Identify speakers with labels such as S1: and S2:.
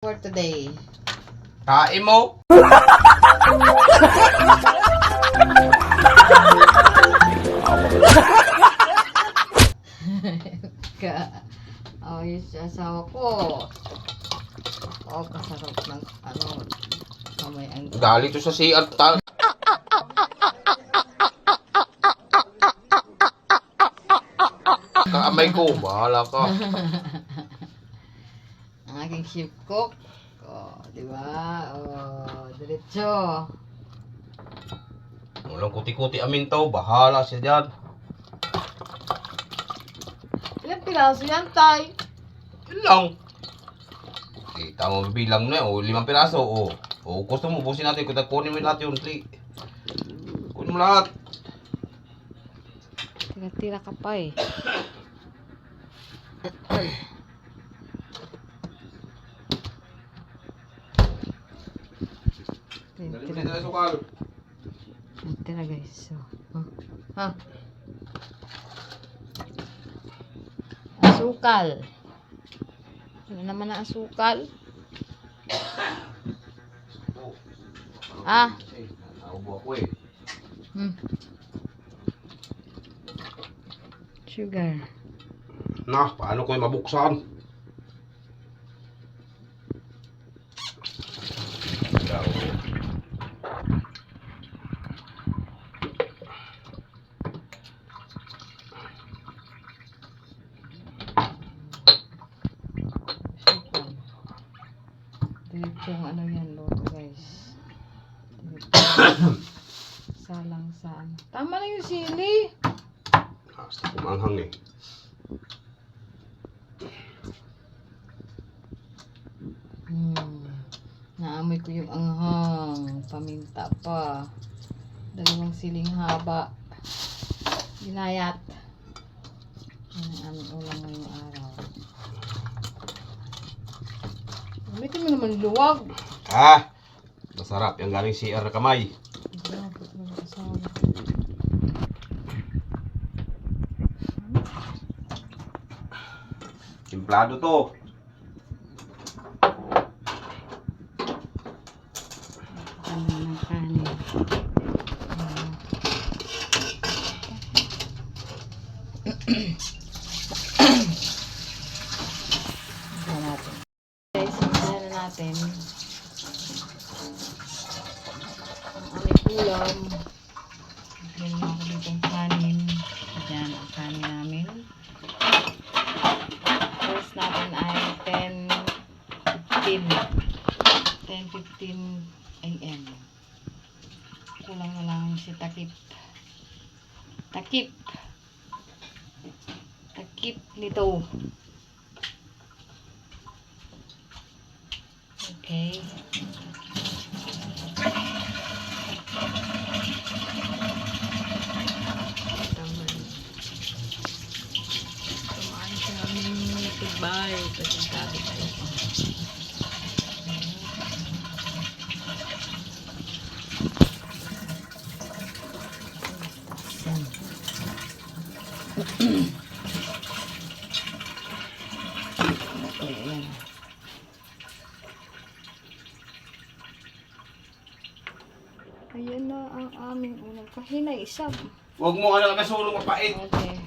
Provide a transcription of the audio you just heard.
S1: For today.
S2: Kain mo?
S1: Ayos sa asawa ko. Oh, kasarap ng kamay ang
S2: Galing to sa CR. Kaamay ko, bahala ka.
S1: ang aking chef cook. Oh, di ba? Oh, diretso.
S2: Walang kuti-kuti amin to, bahala siya dyan.
S1: Ilang piraso yan, tay?
S2: Yun lang. Kita mo bilang na o 5 piraso o. O gusto mo busin natin kung kunin mo lahat yun, kunin mo lahat.
S1: Tira-tira ka pa eh.
S2: Galing na sukal.
S1: Tira guys. So, ha? Asukal. Ano naman ang asukal? Ah.
S2: Naubo ako eh.
S1: Sugar.
S2: Na, paano ko yung mabuksan?
S1: Diretsong ano yan, loto guys. Salang sa ano. Tama na yung sili.
S2: Basta kumanghang eh.
S1: Naamoy ko yung anghang. Paminta pa. 2 siling haba. Ginayat. Yan ang aming ulam ngayong araw. Ulitin mo naman luwag.
S2: Ah, masarap yung galing CR na kamay. Timplado to.
S1: Ano ng kanin. Guys, simplahan na natin ang aming ulam. Lagyan mo ako ditong kanin. Diyan ang kanin namin. First natin ay 10:15 AM. Kulang na lang si Takip nito. Okay. Kumain siya namin tibay. Pasintado tayo. Ayan. Ayan na ang aming ulam. Kahinay, isab.
S2: Huwag mo ka na kasulong mapait.
S1: Okay.